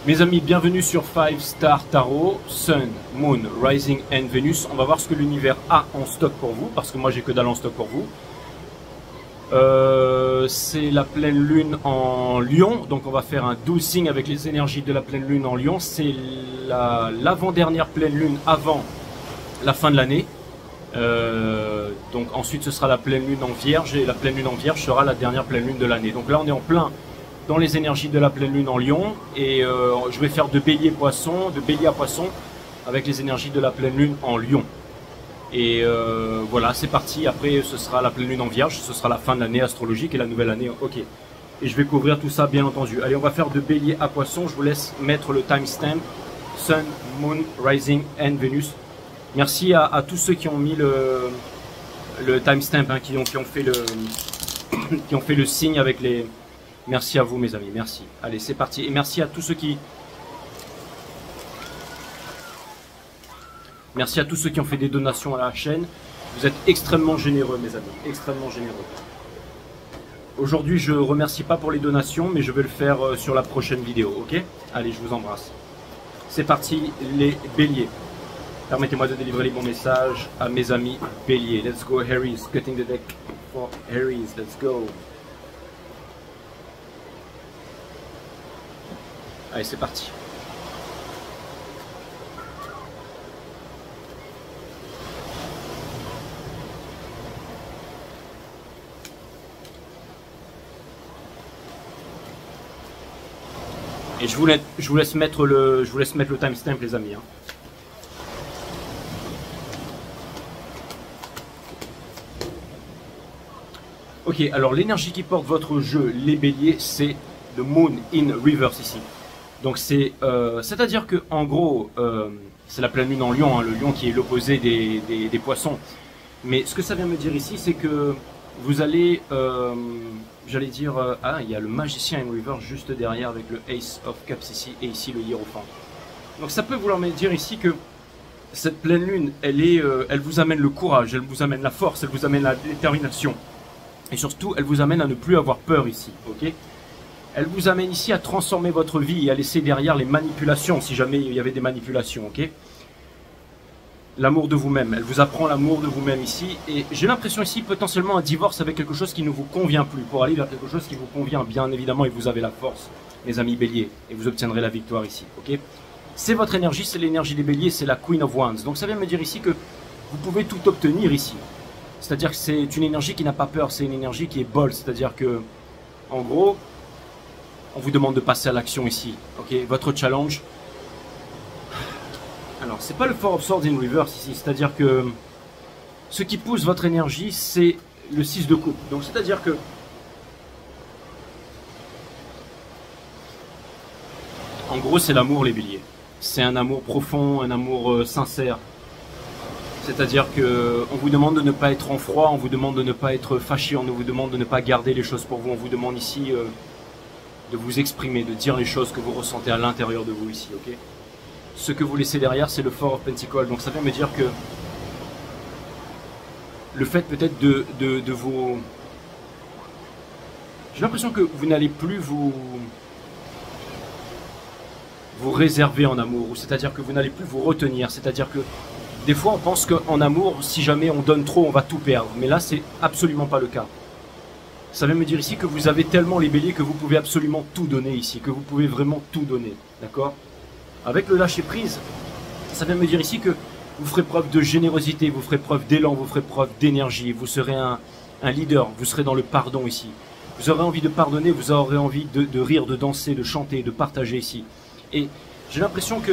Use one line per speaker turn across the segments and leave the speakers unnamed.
Mes amis, bienvenue sur 5 Star Tarot, Sun, Moon, Rising and Venus. On va voir ce que l'univers a en stock pour vous, parce que moi j'ai que dalle en stock pour vous. C'est la pleine lune en Lion, donc on va faire un 12 signes avec les énergies de la pleine lune en Lion. C'est l'avant-dernière pleine lune avant la fin de l'année. Donc ensuite ce sera la pleine lune en Vierge, et la pleine lune en Vierge sera la dernière pleine lune de l'année. Donc là on est en plein dans les énergies de la pleine lune en Lion, et je vais faire de bélier à poisson avec les énergies de la pleine lune en Lion. Et voilà, c'est parti. Après ce sera la pleine lune en Vierge, ce sera la fin de l'année astrologique et la nouvelle année, ok. Et je vais couvrir tout ça bien entendu. Allez, on va faire de bélier à poisson. Je vous laisse mettre le timestamp Sun, Moon, Rising and Venus. Merci à tous ceux qui ont mis le timestamp, hein, qui ont fait le signe avec les... Merci à vous mes amis, merci. Allez, c'est parti. Et merci à tous ceux qui... Merci à tous ceux qui ont fait des donations à la chaîne. Vous êtes extrêmement généreux mes amis, extrêmement généreux. Aujourd'hui, je ne remercie pas pour les donations, mais je vais le faire sur la prochaine vidéo, ok? Allez, je vous embrasse. C'est parti, les béliers. Permettez-moi de délivrer les bons messages à mes amis béliers. Let's go Aries, cutting the deck for Aries, let's go. Allez, c'est parti. Et je vous laisse mettre le timestamp les amis. Hein. Ok, alors l'énergie qui porte votre jeu, les béliers, c'est le Moon in Reverse ici. Donc c'est-à-dire que en gros, c'est la pleine lune en Lion, hein, le Lion qui est l'opposé des poissons. Mais ce que ça vient me dire ici, c'est que vous allez, j'allais dire, ah, il y a le magicien in Reverse juste derrière avec le Ace of Cups ici, et ici le Hiérophant. Donc ça peut vouloir me dire ici que cette pleine lune, elle vous amène le courage, elle vous amène la force, elle vous amène la détermination. Et surtout, elle vous amène à ne plus avoir peur ici, ok? Elle vous amène ici à transformer votre vie et à laisser derrière les manipulations, si jamais il y avait des manipulations, ok? L'amour de vous-même, elle vous apprend l'amour de vous-même ici. Et j'ai l'impression ici, potentiellement, un divorce avec quelque chose qui ne vous convient plus, pour aller vers quelque chose qui vous convient, bien évidemment, et vous avez la force, mes amis béliers, et vous obtiendrez la victoire ici, ok? C'est votre énergie, c'est l'énergie des béliers, c'est la Queen of Wands. Donc ça vient me dire ici que vous pouvez tout obtenir ici. C'est-à-dire que c'est une énergie qui n'a pas peur, c'est une énergie qui est bold, c'est-à-dire que, en gros, on vous demande de passer à l'action ici, ok? Votre challenge. Alors, c'est pas le Four of Swords in Reverse ici, c'est-à-dire que ce qui pousse votre énergie, c'est le 6 de coupe. Donc, c'est-à-dire que en gros, c'est l'amour, les béliers. C'est un amour profond, un amour sincère. C'est-à-dire qu'on vous demande de ne pas être en froid, on vous demande de ne pas être fâché, on vous demande de ne pas garder les choses pour vous, on vous demande ici de vous exprimer, de dire les choses que vous ressentez à l'intérieur de vous ici, ok? Ce que vous laissez derrière, c'est le Four of Pentacles. Donc ça vient me dire que le fait peut-être de vous... J'ai l'impression que vous n'allez plus vous réserver en amour, c'est-à-dire que vous n'allez plus vous retenir, c'est-à-dire que des fois on pense qu'en amour, si jamais on donne trop, on va tout perdre, mais là c'est absolument pas le cas. Ça vient me dire ici que vous avez tellement les béliers que vous pouvez absolument tout donner ici, que vous pouvez vraiment tout donner, d'accord? Avec le lâcher prise, ça vient me dire ici que vous ferez preuve de générosité, vous ferez preuve d'élan, vous ferez preuve d'énergie, vous serez un leader, vous serez dans le pardon ici. Vous aurez envie de pardonner, vous aurez envie de rire, de danser, de chanter, de partager ici. Et j'ai l'impression que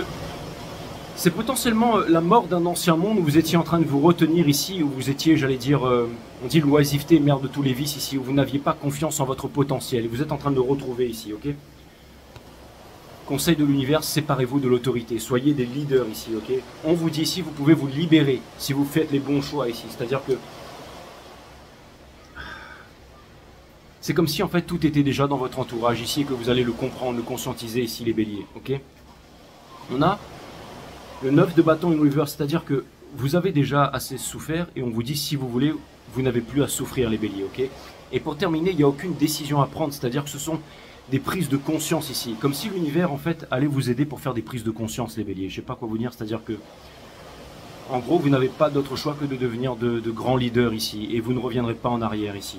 c'est potentiellement la mort d'un ancien monde où vous étiez en train de vous retenir ici, où vous étiez, j'allais dire, on dit l'oisiveté, mère de tous les vices ici, où vous n'aviez pas confiance en votre potentiel. Et vous êtes en train de le retrouver ici, ok? Conseil de l'univers, séparez-vous de l'autorité, soyez des leaders ici, ok? On vous dit ici, vous pouvez vous libérer si vous faites les bons choix ici. C'est-à-dire que c'est comme si en fait tout était déjà dans votre entourage ici et que vous allez le comprendre, le conscientiser ici les béliers, ok? On a le 9 de bâton in reverse, c'est-à-dire que vous avez déjà assez souffert et on vous dit si vous voulez, vous n'avez plus à souffrir les béliers, ok? Et pour terminer, il n'y a aucune décision à prendre, c'est-à-dire que ce sont des prises de conscience ici. Comme si l'univers, en fait, allait vous aider pour faire des prises de conscience, les béliers. Je sais pas quoi vous dire, c'est-à-dire que, en gros, vous n'avez pas d'autre choix que de devenir de grands leaders ici. Et vous ne reviendrez pas en arrière ici.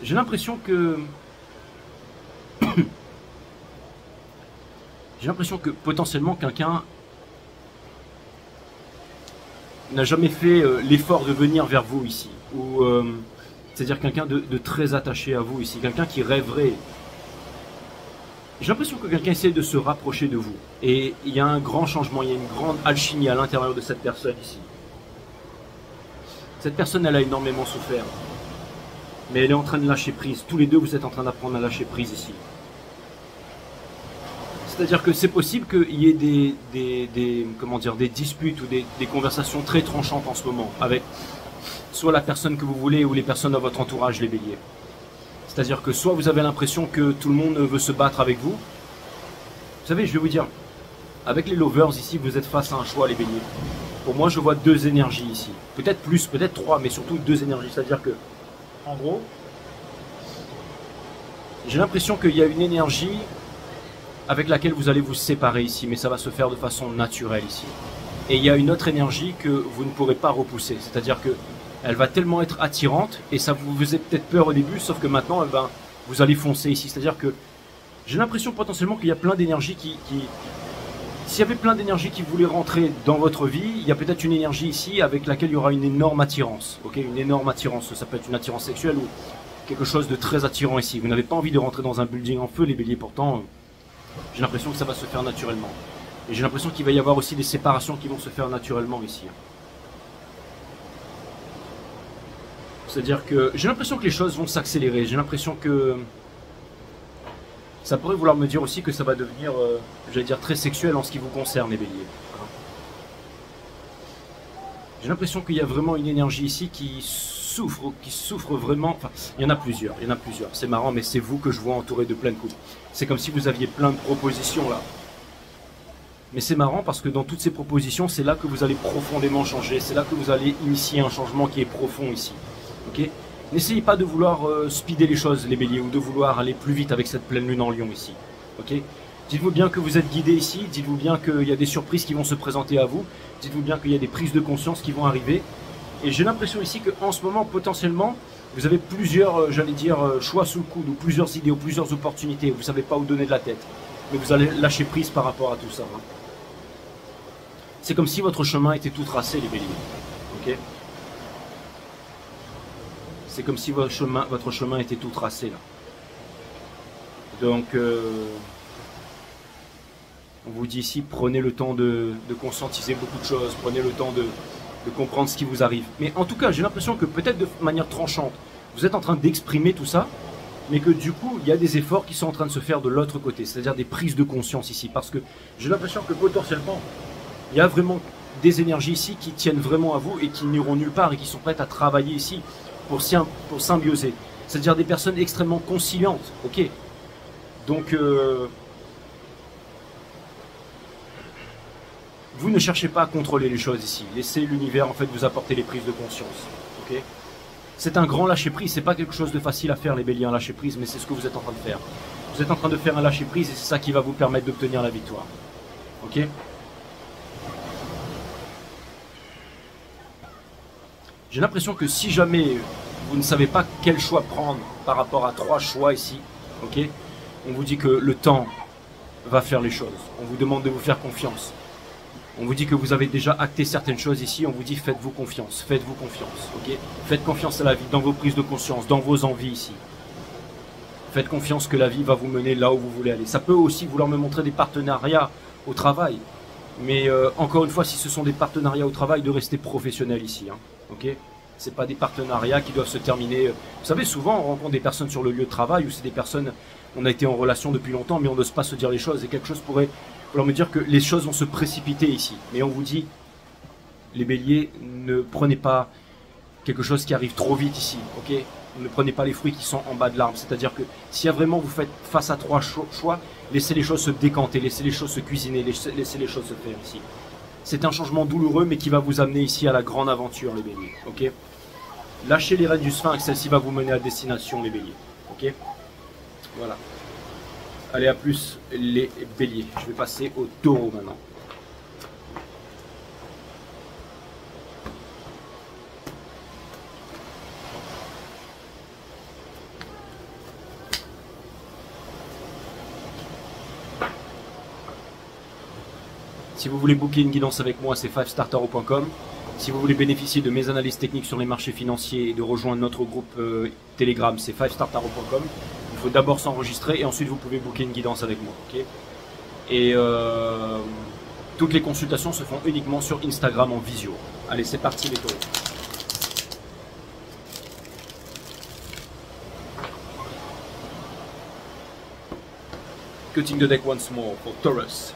J'ai l'impression que... J'ai l'impression que potentiellement quelqu'un n'a jamais fait l'effort de venir vers vous ici. Ou c'est-à-dire quelqu'un de très attaché à vous ici. Quelqu'un qui rêverait. J'ai l'impression que quelqu'un essaie de se rapprocher de vous. Et il y a un grand changement, il y a une grande alchimie à l'intérieur de cette personne ici. Cette personne, elle a énormément souffert. Mais elle est en train de lâcher prise. Tous les deux, vous êtes en train d'apprendre à lâcher prise ici. C'est-à-dire que c'est possible qu'il y ait des disputes ou des conversations très tranchantes en ce moment avec soit la personne que vous voulez ou les personnes de votre entourage, les béliers. C'est-à-dire que soit vous avez l'impression que tout le monde veut se battre avec vous. Vous savez, je vais vous dire, avec les lovers ici, vous êtes face à un choix, les béliers. Pour moi, je vois deux énergies ici. Peut-être plus, peut-être trois, mais surtout deux énergies. C'est-à-dire que, en gros, j'ai l'impression qu'il y a une énergie avec laquelle vous allez vous séparer ici, mais ça va se faire de façon naturelle ici. Et il y a une autre énergie que vous ne pourrez pas repousser, c'est-à-dire que elle va tellement être attirante, et ça vous faisait peut-être peur au début, sauf que maintenant, vous allez foncer ici. C'est-à-dire que j'ai l'impression potentiellement qu'il y a plein d'énergie S'il y avait plein d'énergie qui voulaient rentrer dans votre vie, il y a peut-être une énergie ici avec laquelle il y aura une énorme attirance. Ok, une énorme attirance, ça peut être une attirance sexuelle ou quelque chose de très attirant ici. Vous n'avez pas envie de rentrer dans un building en feu, les béliers, pourtant... J'ai l'impression que ça va se faire naturellement. Et j'ai l'impression qu'il va y avoir aussi des séparations qui vont se faire naturellement ici. C'est-à-dire que j'ai l'impression que les choses vont s'accélérer. J'ai l'impression que ça pourrait vouloir me dire aussi que ça va devenir, j'allais dire, très sexuel en ce qui vous concerne, les béliers. J'ai l'impression qu'il y a vraiment une énergie ici qui souffre vraiment. Enfin, il y en a plusieurs. C'est marrant, mais c'est vous que je vois entouré de pleines coupes. C'est comme si vous aviez plein de propositions là. Mais c'est marrant parce que dans toutes ces propositions, c'est là que vous allez profondément changer. C'est là que vous allez initier un changement qui est profond ici. Ok ? N'essayez pas de vouloir speeder les choses, les béliers, ou de vouloir aller plus vite avec cette pleine lune en lion ici. Ok ? Dites-vous bien que vous êtes guidé ici. Dites-vous bien qu'il y a des surprises qui vont se présenter à vous. Dites-vous bien qu'il y a des prises de conscience qui vont arriver. Et j'ai l'impression ici qu'en ce moment, potentiellement, vous avez plusieurs, j'allais dire, choix sous le coude, ou plusieurs idées, ou plusieurs opportunités. Vous ne savez pas où donner de la tête. Mais vous allez lâcher prise par rapport à tout ça. Hein. C'est comme si votre chemin était tout tracé, les béliers. Ok ? C'est comme si votre chemin était tout tracé, là. Donc, on vous dit ici, prenez le temps de conscientiser beaucoup de choses. Prenez le temps de comprendre ce qui vous arrive. Mais en tout cas, j'ai l'impression que peut-être de manière tranchante, vous êtes en train d'exprimer tout ça, mais que du coup, il y a des efforts qui sont en train de se faire de l'autre côté, c'est-à-dire des prises de conscience ici, parce que j'ai l'impression que potentiellement, il y a vraiment des énergies ici qui tiennent vraiment à vous et qui n'iront nulle part et qui sont prêtes à travailler ici pour symbioser. C'est-à-dire des personnes extrêmement conciliantes, ok. Donc, vous ne cherchez pas à contrôler les choses ici. Laissez l'univers en fait vous apporter les prises de conscience. Okay, c'est un grand lâcher prise. C'est pas quelque chose de facile à faire, les béliers, un lâcher prise, mais c'est ce que vous êtes en train de faire. Vous êtes en train de faire un lâcher prise et c'est ça qui va vous permettre d'obtenir la victoire. Ok. J'ai l'impression que si jamais vous ne savez pas quel choix prendre par rapport à 3 choix ici, ok, on vous dit que le temps va faire les choses. On vous demande de vous faire confiance. On vous dit que vous avez déjà acté certaines choses ici, on vous dit faites-vous confiance, ok. Faites confiance à la vie, dans vos prises de conscience, dans vos envies ici. Faites confiance que la vie va vous mener là où vous voulez aller. Ça peut aussi vouloir me montrer des partenariats au travail, mais encore une fois, si ce sont des partenariats au travail, de rester professionnel ici, hein, ok. C'est pas des partenariats qui doivent se terminer. Vous savez, souvent on rencontre des personnes sur le lieu de travail où c'est des personnes, on a été en relation depuis longtemps, mais on n'ose pas se dire les choses et quelque chose pourrait me dire que les choses vont se précipiter ici. Mais on vous dit, les béliers, ne prenez pas quelque chose qui arrive trop vite ici, ok. Ne prenez pas les fruits qui sont en bas de l'arbre. C'est-à-dire que s'il y a vraiment, vous faites face à 3 choix, laissez les choses se décanter, laissez les choses se cuisiner, laissez les choses se faire ici. C'est un changement douloureux, mais qui va vous amener ici à la grande aventure, les béliers, ok. Lâchez les rênes du sphinx, celle-ci va vous mener à destination, les béliers, ok. Voilà. Allez, à plus les béliers. Je vais passer au taureau maintenant. Si vous voulez booker une guidance avec moi, c'est 5startaro.com. Si vous voulez bénéficier de mes analyses techniques sur les marchés financiers et de rejoindre notre groupe Telegram, c'est 5startaro.com. Il faut d'abord s'enregistrer et ensuite vous pouvez booker une guidance avec moi. Okay, et toutes les consultations se font uniquement sur Instagram en visio. Allez, c'est parti les taureaux. Cutting the deck once more for Taurus.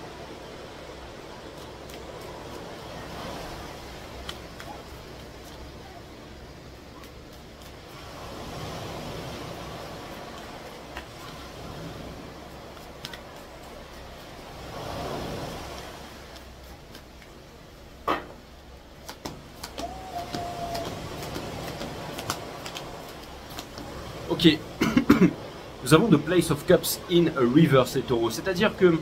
Ok, nous avons The Place of Cups in a Reverse les taureaux, c'est-à-dire que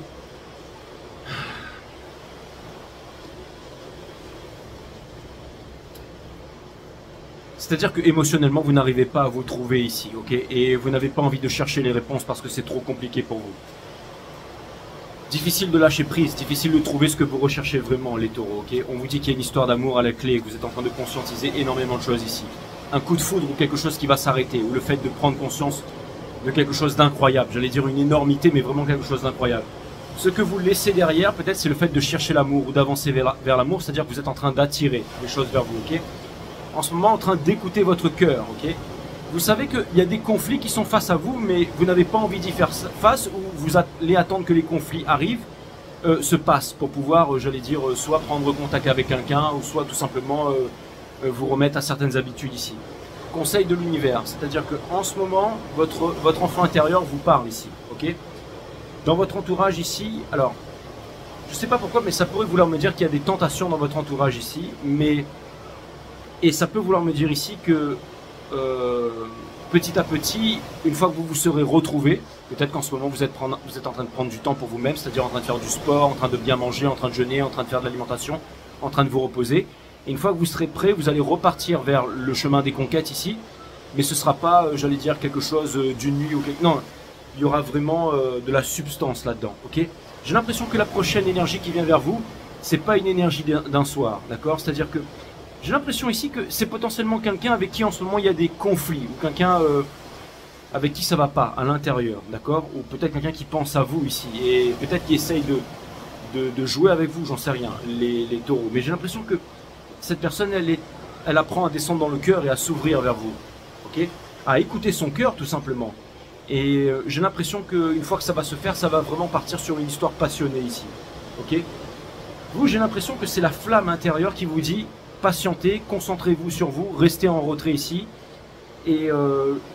émotionnellement vous n'arrivez pas à vous trouver ici, ok, et vous n'avez pas envie de chercher les réponses parce que c'est trop compliqué pour vous. Difficile de lâcher prise, difficile de trouver ce que vous recherchez vraiment les taureaux, ok. On vous dit qu'il y a une histoire d'amour à la clé, que vous êtes en train de conscientiser énormément de choses ici. Un coup de foudre ou quelque chose qui va s'arrêter, ou le fait de prendre conscience de quelque chose d'incroyable, j'allais dire une énormité, mais vraiment quelque chose d'incroyable. Ce que vous laissez derrière, peut-être, c'est le fait de chercher l'amour ou d'avancer vers l'amour, c'est-à-dire que vous êtes en train d'attirer les choses vers vous, ok. En ce moment, en train d'écouter votre cœur, ok. Vous savez qu'il y a des conflits qui sont face à vous, mais vous n'avez pas envie d'y faire face, ou vous allez attendre que les conflits arrivent, se passent, pour pouvoir, j'allais dire, soit prendre contact avec quelqu'un, ou soit tout simplement vous remettre à certaines habitudes ici. Conseil de l'univers, c'est-à-dire qu'en ce moment, votre enfant intérieur vous parle ici, ok. Dans votre entourage ici, alors, je ne sais pas pourquoi, mais ça pourrait vouloir me dire qu'il y a des tentations dans votre entourage ici, mais... Et ça peut vouloir me dire ici que petit à petit, une fois que vous vous serez retrouvé, peut-être qu'en ce moment vous êtes en train de prendre du temps pour vous-même, c'est-à-dire en train de faire du sport, en train de bien manger, en train de jeûner, en train de faire de l'alimentation, en train de vous reposer. Et une fois que vous serez prêt, vous allez repartir vers le chemin des conquêtes ici, mais ce ne sera pas, j'allais dire, quelque chose d'une nuit ou quelque... Non, il y aura vraiment de la substance là-dedans, ok. J'ai l'impression que la prochaine énergie qui vient vers vous, c'est pas une énergie d'un soir, d'accord. C'est-à-dire que j'ai l'impression ici que c'est potentiellement quelqu'un avec qui en ce moment il y a des conflits, ou quelqu'un avec qui ça va pas à l'intérieur, d'accord, ou peut-être quelqu'un qui pense à vous ici, et peut-être qui essaye de jouer avec vous, j'en sais rien, les taureaux. Mais j'ai l'impression que cette personne, elle apprend à descendre dans le cœur et à s'ouvrir vers vous, ok, à écouter son cœur tout simplement. Et j'ai l'impression qu'une fois que ça va se faire, ça va vraiment partir sur une histoire passionnée ici, ok. Vous, j'ai l'impression que c'est la flamme intérieure qui vous dit patientez, concentrez-vous sur vous, restez en retrait ici et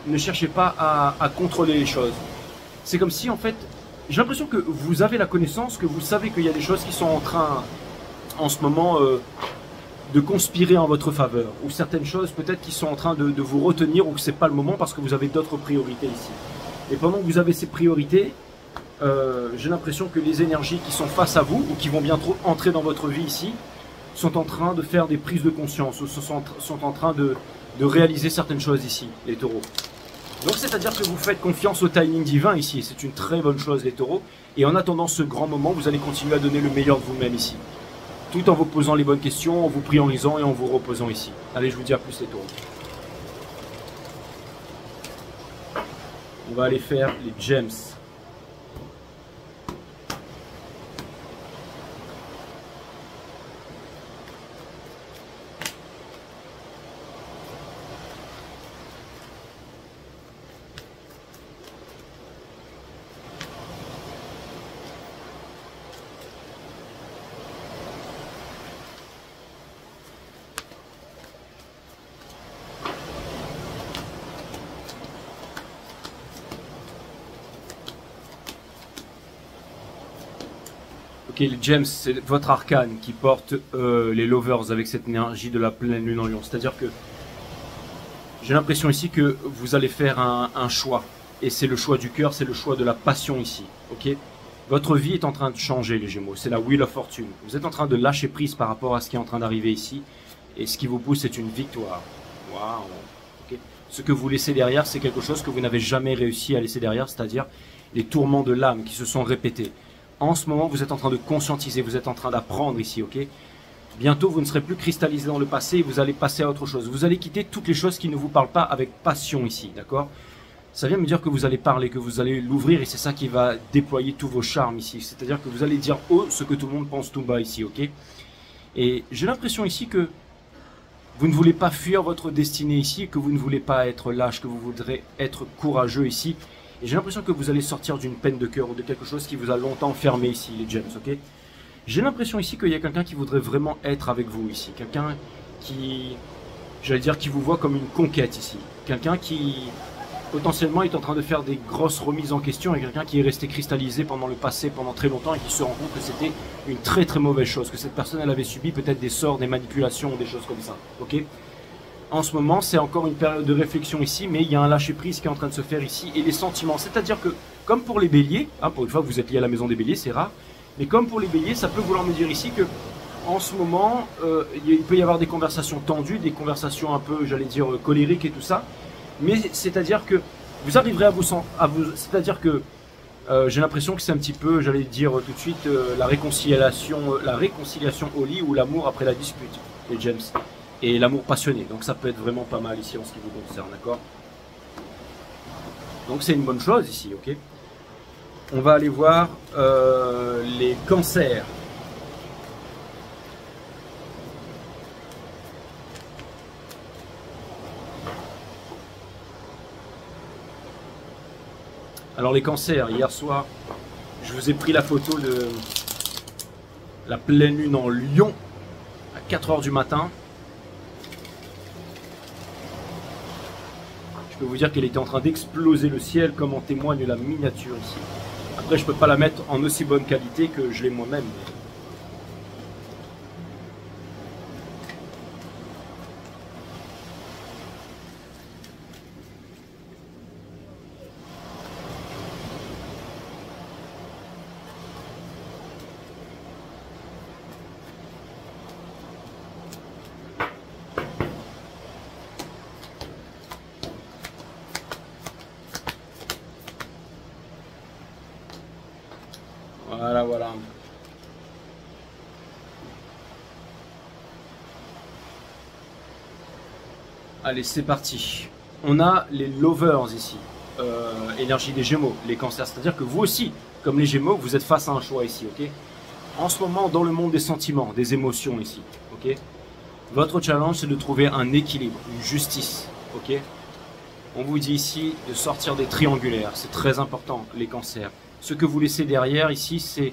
ne cherchez pas à contrôler les choses. C'est comme si en fait, j'ai l'impression que vous avez la connaissance, que vous savez qu'il y a des choses qui sont en train en ce moment de conspirer en votre faveur, ou certaines choses peut-être qui sont en train de vous retenir, ou que c'est pas le moment parce que vous avez d'autres priorités ici. Et pendant que vous avez ces priorités, j'ai l'impression que les énergies qui sont face à vous ou qui vont bientôt entrer dans votre vie ici sont en train de faire des prises de conscience ou sont en train de réaliser certaines choses ici, les taureaux. Donc c'est-à-dire que vous faites confiance au timing divin ici, et c'est une très bonne chose les taureaux, et en attendant ce grand moment, vous allez continuer à donner le meilleur de vous-même ici, tout en vous posant les bonnes questions, en vous priorisant et en vous reposant ici. Allez, je vous dis à plus les taureaux. On va aller faire les gems. Ok, les gems, c'est votre arcane qui porte les lovers avec cette énergie de la pleine lune en lion. C'est-à-dire que j'ai l'impression ici que vous allez faire un choix. et c'est le choix du cœur, c'est le choix de la passion ici, ok? Votre vie est en train de changer, les Gémeaux, c'est la Wheel of Fortune. Vous êtes en train de lâcher prise par rapport à ce qui est en train d'arriver ici, et ce qui vous pousse, c'est une victoire. Waouh, ok? Ce que vous laissez derrière, c'est quelque chose que vous n'avez jamais réussi à laisser derrière, c'est-à-dire les tourments de l'âme qui se sont répétés. En ce moment, vous êtes en train de conscientiser, vous êtes en train d'apprendre ici, ok? Bientôt, vous ne serez plus cristallisé dans le passé et vous allez passer à autre chose. Vous allez quitter toutes les choses qui ne vous parlent pas avec passion ici, d'accord? Ça vient me dire que vous allez parler, que vous allez l'ouvrir et c'est ça qui va déployer tous vos charmes ici. C'est-à-dire que vous allez dire haut ce que tout le monde pense tout bas ici, ok? Et j'ai l'impression ici que vous ne voulez pas fuir votre destinée ici, que vous ne voulez pas être lâche, que vous voudrez être courageux ici. Et j'ai l'impression que vous allez sortir d'une peine de cœur ou de quelque chose qui vous a longtemps fermé ici, les James, ok? J'ai l'impression ici qu'il y a quelqu'un qui voudrait vraiment être avec vous ici. Quelqu'un qui, j'allais dire, qui vous voit comme une conquête ici. Quelqu'un qui, potentiellement, est en train de faire des grosses remises en question et quelqu'un qui est resté cristallisé pendant le passé, pendant très longtemps et qui se rend compte que c'était une très très mauvaise chose. Que cette personne, elle avait subi peut-être des sorts, des manipulations, des choses comme ça. Ok? En ce moment, c'est encore une période de réflexion ici, mais il y a un lâcher-prise qui est en train de se faire ici. Et les sentiments, c'est-à-dire que, comme pour les béliers, hein, pour une fois que vous êtes lié à la maison des béliers, c'est rare, mais comme pour les béliers, ça peut vouloir me dire ici que en ce moment, il peut y avoir des conversations tendues, des conversations un peu, j'allais dire, colériques et tout ça. Mais c'est-à-dire que vous arriverez à vous c'est-à-dire que j'ai l'impression que c'est un petit peu, j'allais dire tout de suite, la réconciliation au lit ou l'amour après la dispute, les James. Et l'amour passionné. Donc ça peut être vraiment pas mal ici en ce qui vous concerne, d'accord? Donc c'est une bonne chose ici, ok? On va aller voir les cancers. Alors les cancers, hier soir, je vous ai pris la photo de la pleine lune en Lion à 4 h du matin. Je peux vous dire qu'elle était en train d'exploser le ciel comme en témoigne la miniature ici. Après, je peux pas la mettre en aussi bonne qualité que je l'ai moi-même. Voilà, voilà. Allez, c'est parti. On a les lovers ici. Énergie des Gémeaux, les cancers. C'est-à-dire que vous aussi, comme les Gémeaux, vous êtes face à un choix ici, ok? En ce moment, dans le monde des sentiments, des émotions ici, ok? Votre challenge, c'est de trouver un équilibre, une justice, ok? On vous dit ici de sortir des triangulaires. C'est très important, les cancers. Ce que vous laissez derrière ici, c'est...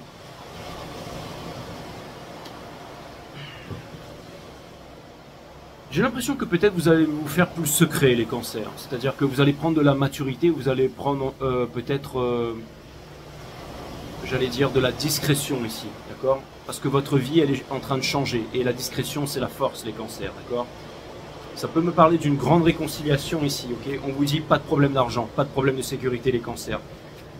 J'ai l'impression que peut-être vous allez vous faire plus secret, les cancers. C'est-à-dire que vous allez prendre de la maturité, vous allez prendre peut-être, j'allais dire, de la discrétion ici, d'accord? Parce que votre vie, elle est en train de changer. Et la discrétion, c'est la force, les cancers, d'accord? Ça peut me parler d'une grande réconciliation ici, ok? On vous dit pas de problème d'argent, pas de problème de sécurité, les cancers.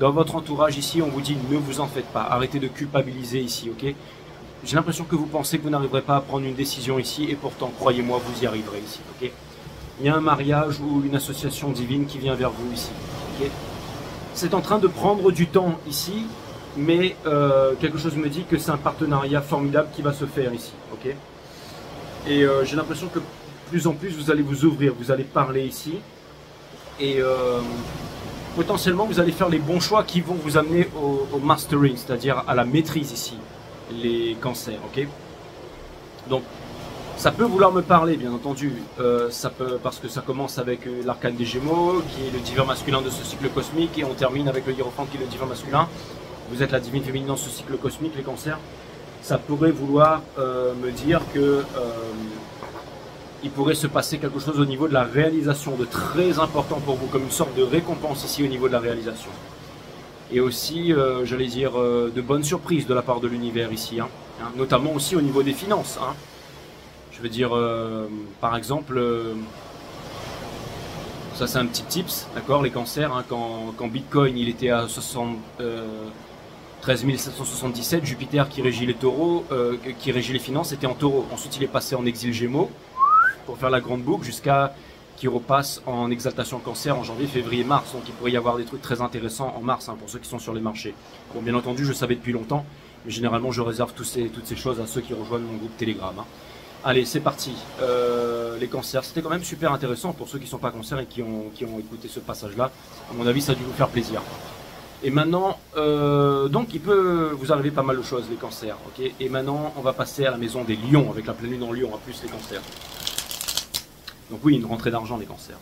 Dans votre entourage ici, on vous dit ne vous en faites pas, arrêtez de culpabiliser ici, ok? J'ai l'impression que vous pensez que vous n'arriverez pas à prendre une décision ici, et pourtant, croyez-moi, vous y arriverez ici, ok? Il y a un mariage ou une association divine qui vient vers vous ici, ok? C'est en train de prendre du temps ici, mais quelque chose me dit que c'est un partenariat formidable qui va se faire ici, ok? Et j'ai l'impression que plus en plus, vous allez vous ouvrir, vous allez parler ici, et potentiellement, vous allez faire les bons choix qui vont vous amener au mastering, c'est-à-dire à la maîtrise ici, les cancers, ok? Donc, ça peut vouloir me parler, bien entendu, parce que ça commence avec l'arcane des Gémeaux, qui est le divin masculin de ce cycle cosmique, et on termine avec le hiérophante qui est le divin masculin. Vous êtes la divine féminine dans ce cycle cosmique, les cancers. Ça pourrait vouloir me dire que il pourrait se passer quelque chose au niveau de la réalisation, de très important pour vous, comme une sorte de récompense ici au niveau de la réalisation. Et aussi, j'allais dire, de bonnes surprises de la part de l'univers ici, hein, notamment aussi au niveau des finances. Hein. Je veux dire, par exemple, Ça c'est un petit tips, d'accord, les cancers, hein, quand Bitcoin il était à 13 777, Jupiter qui régit les taureaux, qui régit les finances, était en taureau. Ensuite il est passé en exil Gémeaux pour faire la grande boucle jusqu'à qu'il repasse en exaltation cancer en janvier, février, mars. Donc il pourrait y avoir des trucs très intéressants en mars, hein, pour ceux qui sont sur les marchés. Bon, bien entendu, je savais depuis longtemps, mais généralement je réserve toutes ces choses à ceux qui rejoignent mon groupe Telegram, hein. Allez, c'est parti. Les cancers, c'était quand même super intéressant pour ceux qui ne sont pas cancers et qui ont écouté ce passage-là. À mon avis, ça a dû vous faire plaisir. Et maintenant, donc il peut vous arriver pas mal de choses, les cancers. Okay, et maintenant, on va passer à la maison des lions, avec la pleine lune en lion, en plus les cancers. Donc oui, une rentrée d'argent, les cancers.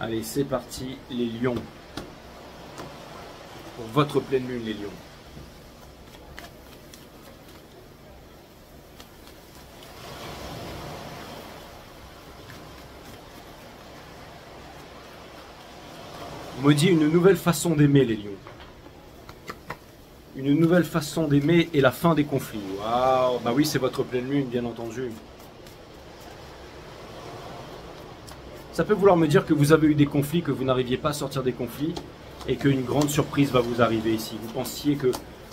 Allez, c'est parti, les lions. Pour votre pleine lune, les lions. On me dit une nouvelle façon d'aimer, les lions. Une nouvelle façon d'aimer et la fin des conflits. Waouh, bah oui, c'est votre pleine lune, bien entendu. Ça peut vouloir me dire que vous avez eu des conflits, que vous n'arriviez pas à sortir des conflits, et qu'une grande surprise va vous arriver ici. Vous pensiez que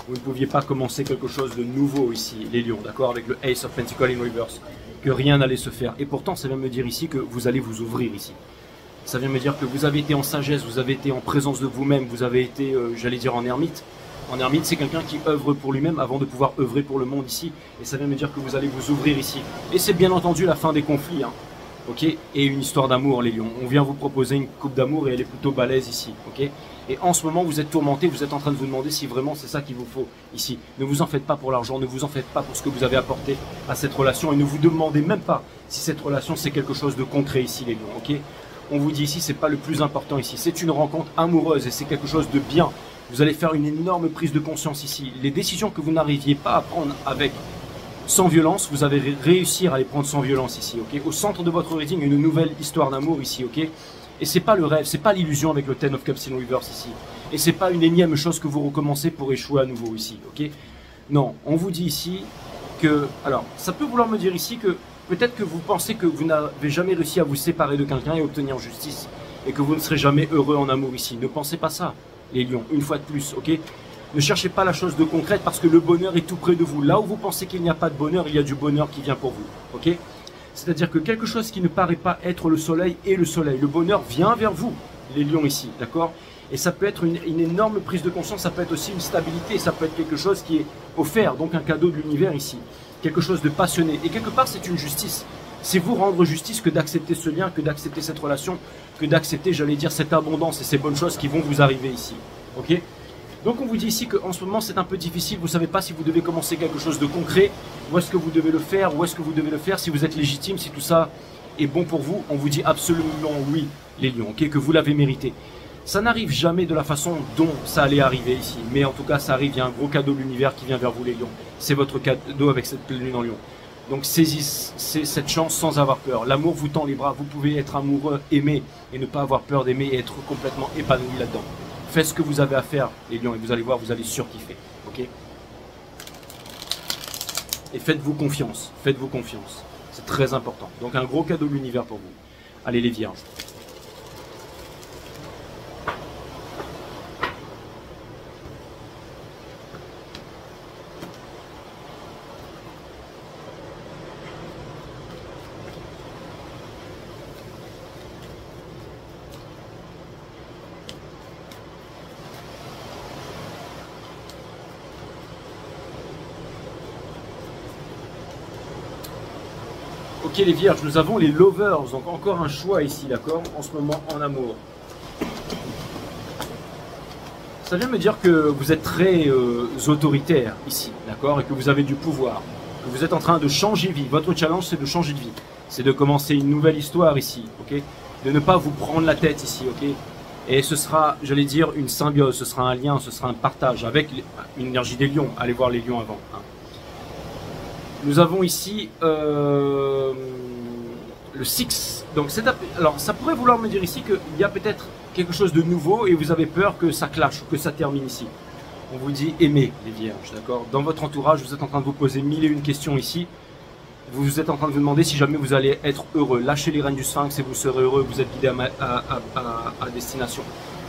vous ne pouviez pas commencer quelque chose de nouveau ici, les lions, d'accord, avec le Ace of Pentacles in Reverse, que rien n'allait se faire. Et pourtant, ça vient me dire ici que vous allez vous ouvrir ici. Ça vient me dire que vous avez été en sagesse, vous avez été en présence de vous-même, vous avez été, j'allais dire, en ermite. En ermite, c'est quelqu'un qui œuvre pour lui-même avant de pouvoir œuvrer pour le monde ici. Et ça vient me dire que vous allez vous ouvrir ici. Et c'est bien entendu la fin des conflits, hein. Ok, et une histoire d'amour, les lions. On vient vous proposer une coupe d'amour et elle est plutôt balèze ici. Ok, et en ce moment, vous êtes tourmenté, vous êtes en train de vous demander si vraiment c'est ça qu'il vous faut ici. Ne vous en faites pas pour l'argent, ne vous en faites pas pour ce que vous avez apporté à cette relation et ne vous demandez même pas si cette relation c'est quelque chose de concret ici, les lions. Ok, on vous dit ici, c'est pas le plus important ici. C'est une rencontre amoureuse et c'est quelque chose de bien. Vous allez faire une énorme prise de conscience ici. Les décisions que vous n'arriviez pas à prendre avec sans violence, vous avez réussir à les prendre sans violence ici, ok. Au centre de votre reading, une nouvelle histoire d'amour ici, ok. Et c'est pas le rêve, c'est pas l'illusion avec le Ten of Cups in Reverse ici. Et c'est pas une énième chose que vous recommencez pour échouer à nouveau ici, ok. Non, on vous dit ici que, alors, ça peut vouloir me dire ici que peut-être que vous pensez que vous n'avez jamais réussi à vous séparer de quelqu'un et obtenir justice, et que vous ne serez jamais heureux en amour ici. Ne pensez pas ça, les lions, une fois de plus, ok. Ne cherchez pas la chose de concrète parce que le bonheur est tout près de vous. Là où vous pensez qu'il n'y a pas de bonheur, il y a du bonheur qui vient pour vous. Ok? C'est-à-dire que quelque chose qui ne paraît pas être le soleil est le soleil. Le bonheur vient vers vous, les lions ici. D'accord? Et ça peut être une énorme prise de conscience, ça peut être aussi une stabilité, ça peut être quelque chose qui est offert, donc un cadeau de l'univers ici. Quelque chose de passionné. Et quelque part, c'est une justice. C'est vous rendre justice que d'accepter ce lien, que d'accepter cette relation, que d'accepter, j'allais dire, cette abondance et ces bonnes choses qui vont vous arriver ici. Ok? Donc on vous dit ici qu'en ce moment c'est un peu difficile, vous ne savez pas si vous devez commencer quelque chose de concret, où est-ce que vous devez le faire, où est-ce que vous devez le faire, si vous êtes légitime, si tout ça est bon pour vous. On vous dit absolument oui, les lions, ok, que vous l'avez mérité. Ça n'arrive jamais de la façon dont ça allait arriver ici, mais en tout cas ça arrive, il y a un gros cadeau de l'univers qui vient vers vous, les lions. C'est votre cadeau avec cette pleine lune en lion. Donc saisissez cette chance sans avoir peur. L'amour vous tend les bras, vous pouvez être amoureux, aimer, et ne pas avoir peur d'aimer et être complètement épanoui là-dedans. Faites ce que vous avez à faire, les lions, et vous allez voir, vous allez surkiffer. Ok? Et faites-vous confiance. Faites-vous confiance. C'est très important. Donc un gros cadeau de l'univers pour vous. Allez, les vierges. Ok les vierges, nous avons les lovers, donc encore un choix ici, d'accord, en ce moment en amour. Ça vient me dire que vous êtes très autoritaire ici, d'accord, et que vous avez du pouvoir, que vous êtes en train de changer de vie. Votre challenge c'est de changer de vie, c'est de commencer une nouvelle histoire ici, ok, de ne pas vous prendre la tête ici, ok. Et ce sera, j'allais dire, une symbiose, ce sera un lien, ce sera un partage avec une énergie des lions. Allez voir les lions avant, hein. Nous avons ici le 6. Donc alors ça pourrait vouloir me dire ici qu'il y a peut-être quelque chose de nouveau et vous avez peur que ça clash ou que ça termine ici. On vous dit aimez les vierges, d'accord. Dans votre entourage, vous êtes en train de vous poser mille et une questions ici. Vous êtes en train de vous demander si jamais vous allez être heureux. Lâchez les rênes du sphinx et vous serez heureux, vous êtes guidé à destination.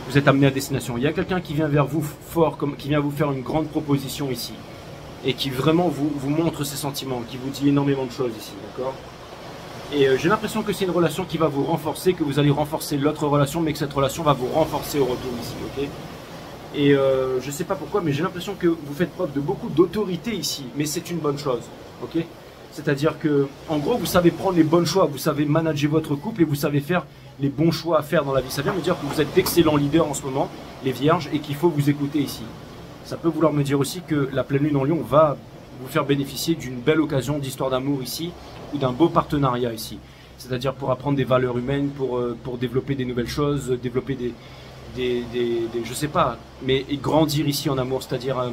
Vous êtes amené à destination. Il y a quelqu'un qui vient vers vous fort, qui vient vous faire une grande proposition ici. Et qui vraiment vous montre ses sentiments, qui vous dit énormément de choses ici, d'accord? Et j'ai l'impression que c'est une relation qui va vous renforcer, que vous allez renforcer l'autre relation, mais que cette relation va vous renforcer au retour ici, ok? Et je ne sais pas pourquoi, mais j'ai l'impression que vous faites preuve de beaucoup d'autorité ici, mais c'est une bonne chose, ok? C'est-à-dire que, en gros, vous savez prendre les bons choix, vous savez manager votre couple et vous savez faire les bons choix à faire dans la vie. Ça vient me dire que vous êtes d'excellents leaders en ce moment, les vierges, et qu'il faut vous écouter ici. Ça peut vouloir me dire aussi que la pleine lune en lion va vous faire bénéficier d'une belle occasion d'histoire d'amour ici, ou d'un beau partenariat ici. C'est-à-dire pour apprendre des valeurs humaines, pour développer des nouvelles choses, développer je sais pas, mais grandir ici en amour. C'est-à-dire,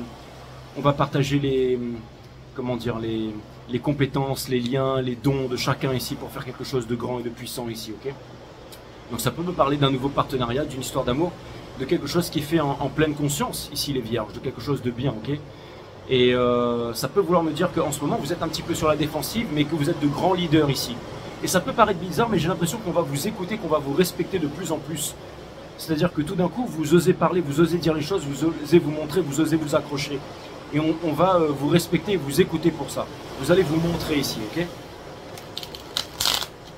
on va partager les compétences, les liens, les dons de chacun ici pour faire quelque chose de grand et de puissant ici, ok? Donc ça peut me parler d'un nouveau partenariat, d'une histoire d'amour, de quelque chose qui est fait en pleine conscience ici les vierges, de quelque chose de bien, ok? Et ça peut vouloir me dire qu'en ce moment vous êtes un petit peu sur la défensive, mais que vous êtes de grands leaders ici. Et ça peut paraître bizarre, mais j'ai l'impression qu'on va vous écouter, qu'on va vous respecter de plus en plus. C'est-à-dire que tout d'un coup, vous osez parler, vous osez dire les choses, vous osez vous montrer, vous osez vous accrocher. Et on va vous respecter et vous écouter pour ça. Vous allez vous montrer ici, ok?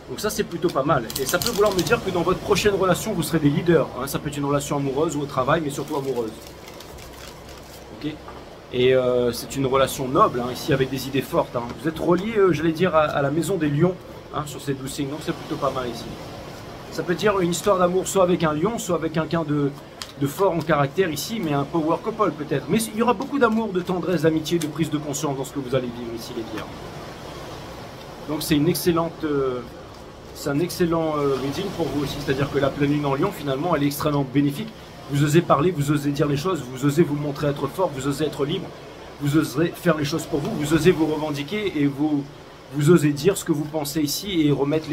Donc ça, c'est plutôt pas mal. Et ça peut vouloir me dire que dans votre prochaine relation, vous serez des leaders. Hein. Ça peut être une relation amoureuse ou au travail, mais surtout amoureuse. Ok? Et c'est une relation noble, hein, ici, avec des idées fortes. Hein. Vous êtes reliés, j'allais dire, à la maison des lions, hein, sur ces 12 signes. Donc c'est plutôt pas mal ici. Ça peut dire une histoire d'amour soit avec un lion, soit avec quelqu'un de fort en caractère ici, mais un power couple peut-être. Mais il y aura beaucoup d'amour, de tendresse, d'amitié, de prise de conscience dans ce que vous allez vivre ici, les vierges. Donc c'est une excellente... c'est un excellent reading pour vous aussi, c'est-à-dire que la pleine lune en lion, finalement, elle est extrêmement bénéfique. Vous osez parler, vous osez dire les choses, vous osez vous montrer être fort, vous osez être libre, vous oserez faire les choses pour vous, vous osez vous revendiquer et vous osez dire ce que vous pensez ici et remettre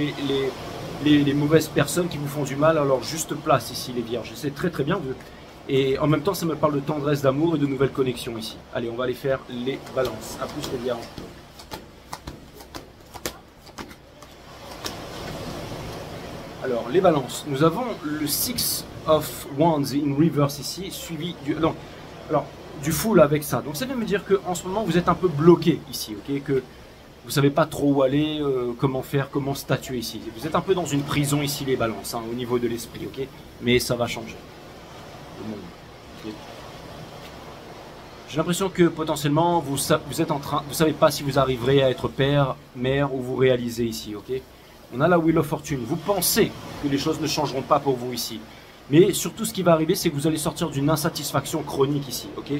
les mauvaises personnes qui vous font du mal à leur juste place ici, les vierges. C'est très très bien. Et en même temps, ça me parle de tendresse, d'amour et de nouvelles connexions ici. Allez, on va aller faire les balances. À plus les vierges. Alors, les balances. Nous avons le Six of Wands in reverse ici, suivi du... Non, alors, du full avec ça. Donc, ça veut me dire qu'en ce moment, vous êtes un peu bloqué ici, ok? Que vous ne savez pas trop où aller, comment faire, comment statuer ici. Vous êtes un peu dans une prison ici, les balances, hein, au niveau de l'esprit, ok? Mais ça va changer. Okay. J'ai l'impression que potentiellement, vous êtes en train... Vous ne savez pas si vous arriverez à être père, mère, ou vous réalisez ici, ok? On a la Wheel of Fortune. Vous pensez que les choses ne changeront pas pour vous ici. Mais surtout, ce qui va arriver, c'est que vous allez sortir d'une insatisfaction chronique ici, ok?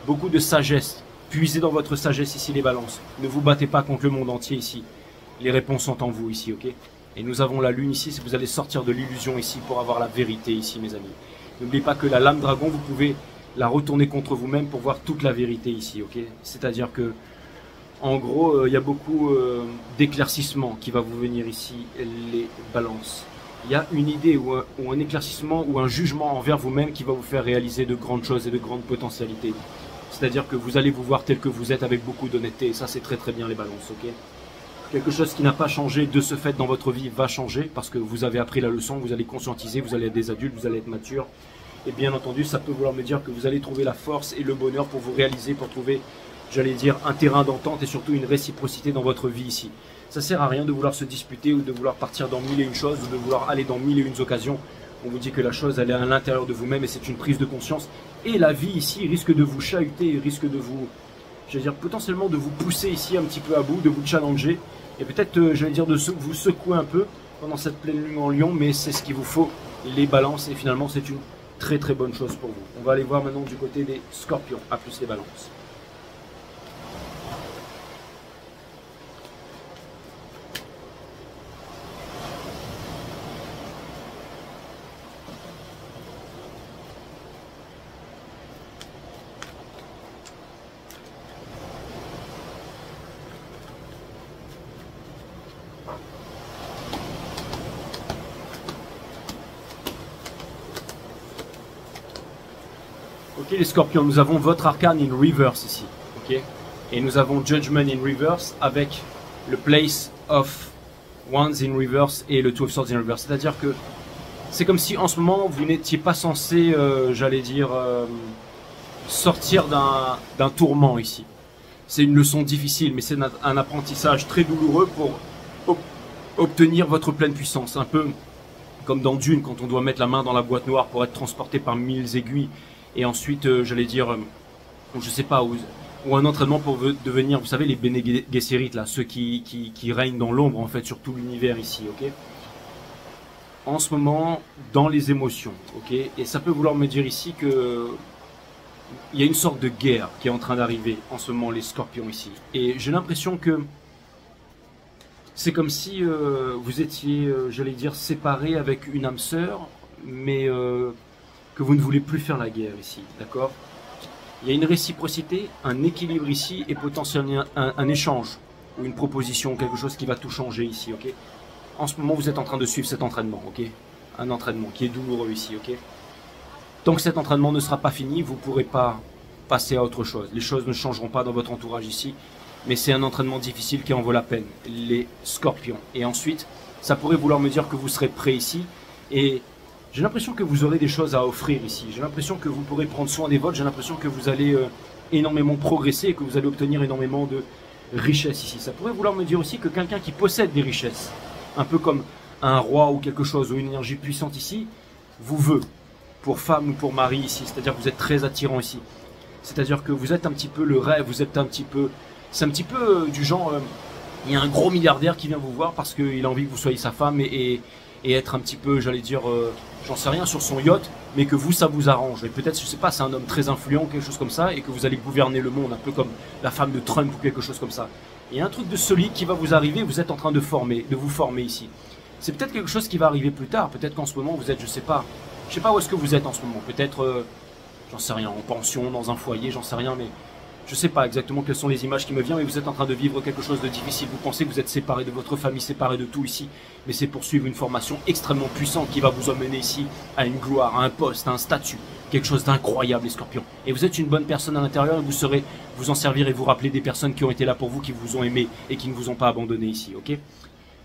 Beaucoup de sagesse. Puisez dans votre sagesse ici, les balances. Ne vous battez pas contre le monde entier ici. Les réponses sont en vous ici, ok? Et nous avons la lune ici, vous allez sortir de l'illusion ici pour avoir la vérité ici, mes amis. N'oubliez pas que la lame dragon, vous pouvez la retourner contre vous-même pour voir toute la vérité ici, ok? C'est-à-dire que, en gros, il y a beaucoup d'éclaircissement qui va vous venir ici, les balances. Il y a une idée ou un éclaircissement ou un jugement envers vous-même qui va vous faire réaliser de grandes choses et de grandes potentialités. C'est-à-dire que vous allez vous voir tel que vous êtes avec beaucoup d'honnêteté. Et ça, c'est très très bien les balances, ok? Quelque chose qui n'a pas changé de ce fait dans votre vie va changer parce que vous avez appris la leçon, vous allez conscientiser, vous allez être des adultes, vous allez être mature. Et bien entendu, ça peut vouloir me dire que vous allez trouver la force et le bonheur pour vous réaliser, pour trouver, j'allais dire, un terrain d'entente et surtout une réciprocité dans votre vie ici. Ça sert à rien de vouloir se disputer ou de vouloir partir dans mille et une choses ou de vouloir aller dans mille et une occasions. On vous dit que la chose, elle est à l'intérieur de vous-même et c'est une prise de conscience. Et la vie ici risque de vous chahuter, risque de vous, j'allais dire, potentiellement de vous pousser ici un petit peu à bout, de vous challenger. Et peut-être, j'allais dire, de vous secouer un peu pendant cette pleine lune en lion, mais c'est ce qu'il vous faut, les balances. Et finalement, c'est une très très bonne chose pour vous. On va aller voir maintenant du côté des scorpions. À plus les balances. Ok les scorpions, nous avons votre arcane in reverse ici, ok? Et nous avons Judgment in reverse avec le Place of Wands in reverse et le Two of Swords in reverse. C'est-à-dire que c'est comme si en ce moment vous n'étiez pas censé, j'allais dire, sortir d'un tourment ici. C'est une leçon difficile, mais c'est un apprentissage très douloureux pour obtenir votre pleine puissance. Un peu comme dans Dune, quand on doit mettre la main dans la boîte noire pour être transporté par 1000 aiguilles. Et ensuite, j'allais dire, je sais pas, ou un entraînement pour devenir, vous savez, les Bene Gesserit, là, ceux qui règnent dans l'ombre, en fait, sur tout l'univers ici, ok? En ce moment, dans les émotions, ok? Et ça peut vouloir me dire ici que il y a une sorte de guerre qui est en train d'arriver en ce moment, les scorpions ici. Et j'ai l'impression que c'est comme si vous étiez, j'allais dire, séparés avec une âme sœur, mais que vous ne voulez plus faire la guerre ici, d'accord? Il y a une réciprocité, un équilibre ici et potentiellement un échange ou une proposition, quelque chose qui va tout changer ici, ok? En ce moment, vous êtes en train de suivre cet entraînement, ok? Un entraînement qui est douloureux ici, ok? Tant que cet entraînement ne sera pas fini, vous ne pourrez pas passer à autre chose. Les choses ne changeront pas dans votre entourage ici, mais c'est un entraînement difficile qui en vaut la peine, les scorpions. Et ensuite, ça pourrait vouloir me dire que vous serez prêt ici, et j'ai l'impression que vous aurez des choses à offrir ici. J'ai l'impression que vous pourrez prendre soin des vôtres, j'ai l'impression que vous allez énormément progresser et que vous allez obtenir énormément de richesses ici. Ça pourrait vouloir me dire aussi que quelqu'un qui possède des richesses, un peu comme un roi ou quelque chose, ou une énergie puissante ici, vous veut, pour femme ou pour mari ici. C'est-à-dire que vous êtes très attirant ici. C'est-à-dire que vous êtes un petit peu le rêve, vous êtes un petit peu... C'est un petit peu du genre... il y a un gros milliardaire qui vient vous voir parce qu'il a envie que vous soyez sa femme et être un petit peu, j'allais dire, j'en sais rien, sur son yacht, mais que vous, ça vous arrange. Et peut-être, je sais pas, c'est un homme très influent, quelque chose comme ça, et que vous allez gouverner le monde, un peu comme la femme de Trump ou quelque chose comme ça. Il y a un truc de solide qui va vous arriver, vous êtes en train de vous former ici. C'est peut-être quelque chose qui va arriver plus tard, peut-être qu'en ce moment vous êtes, je sais pas où est-ce que vous êtes en ce moment, peut-être, j'en sais rien, en pension, dans un foyer, j'en sais rien, mais je sais pas exactement quelles sont les images qui me viennent, mais vous êtes en train de vivre quelque chose de difficile, vous pensez que vous êtes séparé de votre famille, séparé de tout ici, mais c'est pour suivre une formation extrêmement puissante qui va vous emmener ici à une gloire, à un poste, à un statut, quelque chose d'incroyable les scorpions. Et vous êtes une bonne personne à l'intérieur et vous saurez vous en servir et vous rappeler des personnes qui ont été là pour vous, qui vous ont aimé et qui ne vous ont pas abandonné ici, ok?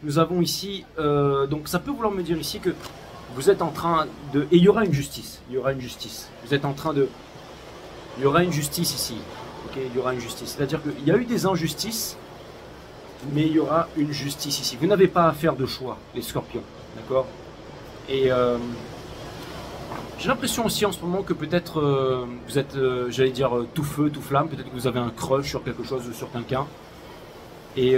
Nous avons ici, donc ça peut vouloir me dire ici que vous êtes en train de... Et il y aura une justice, il y aura une justice. Vous êtes en train de... Il y aura une justice ici, ok? Il y aura une justice. C'est-à-dire qu'il y a eu des injustices, mais il y aura une justice ici. Vous n'avez pas à faire de choix, les scorpions, d'accord? Et j'ai l'impression aussi en ce moment que peut-être vous êtes, j'allais dire, tout feu, tout flamme. Peut-être que vous avez un crush sur quelque chose ou sur quelqu'un. Et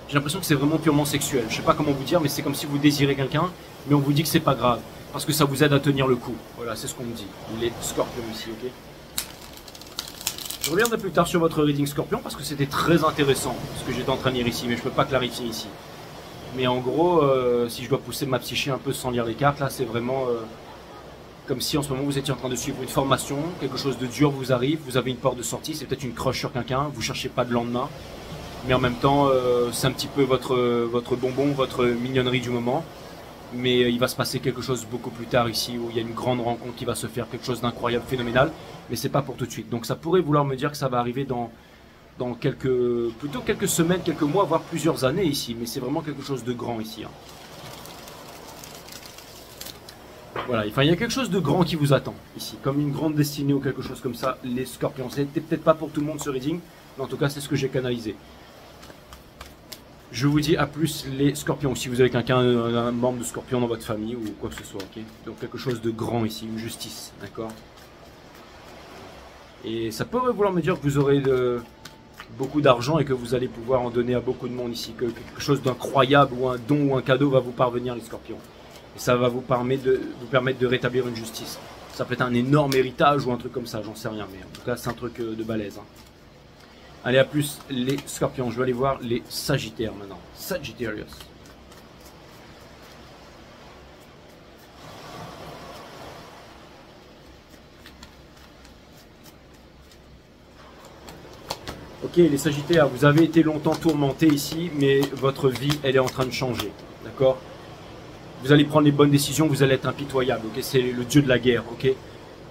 j'ai l'impression que c'est vraiment purement sexuel. Je sais pas comment vous dire, mais c'est comme si vous désirez quelqu'un, mais on vous dit que c'est pas grave, parce que ça vous aide à tenir le coup. Voilà, c'est ce qu'on me dit. Les scorpions ici, ok? Je reviendrai plus tard sur votre reading scorpion, parce que c'était très intéressant, ce que j'étais en train de lire ici, mais je peux pas clarifier ici. Mais en gros, si je dois pousser ma psyché un peu sans lire les cartes, là, c'est vraiment comme si en ce moment vous étiez en train de suivre une formation, quelque chose de dur vous arrive, vous avez une porte de sortie, c'est peut-être une crush sur quelqu'un, vous cherchez pas de lendemain. Mais en même temps, c'est un petit peu votre bonbon, votre mignonnerie du moment. Mais il va se passer quelque chose beaucoup plus tard ici, où il y a une grande rencontre qui va se faire, quelque chose d'incroyable, phénoménal. Mais c'est pas pour tout de suite. Donc ça pourrait vouloir me dire que ça va arriver dans plutôt quelques semaines, quelques mois, voire plusieurs années ici. Mais c'est vraiment quelque chose de grand ici. Hein. Voilà, enfin, il y a quelque chose de grand qui vous attend ici, comme une grande destinée ou quelque chose comme ça, les scorpions. C'était peut-être pas pour tout le monde ce reading, mais en tout cas c'est ce que j'ai canalisé. Je vous dis à plus les scorpions, si vous avez quelqu'un, un membre de scorpion dans votre famille ou quoi que ce soit, ok? Donc quelque chose de grand ici, une justice, d'accord? Et ça pourrait vouloir me dire que vous aurez beaucoup d'argent et que vous allez pouvoir en donner à beaucoup de monde ici, que quelque chose d'incroyable ou un don ou un cadeau va vous parvenir les scorpions. Et ça va vous permettre de rétablir une justice. Ça peut être un énorme héritage ou un truc comme ça, j'en sais rien, mais en tout cas c'est un truc de balèze. Hein. Allez, à plus les scorpions. Je vais aller voir les sagittaires maintenant. Sagittarius. Ok, les sagittaires, vous avez été longtemps tourmentés ici, mais votre vie, elle est en train de changer. D'accord? Vous allez prendre les bonnes décisions, vous allez être impitoyable. Ok, c'est le dieu de la guerre. Ok?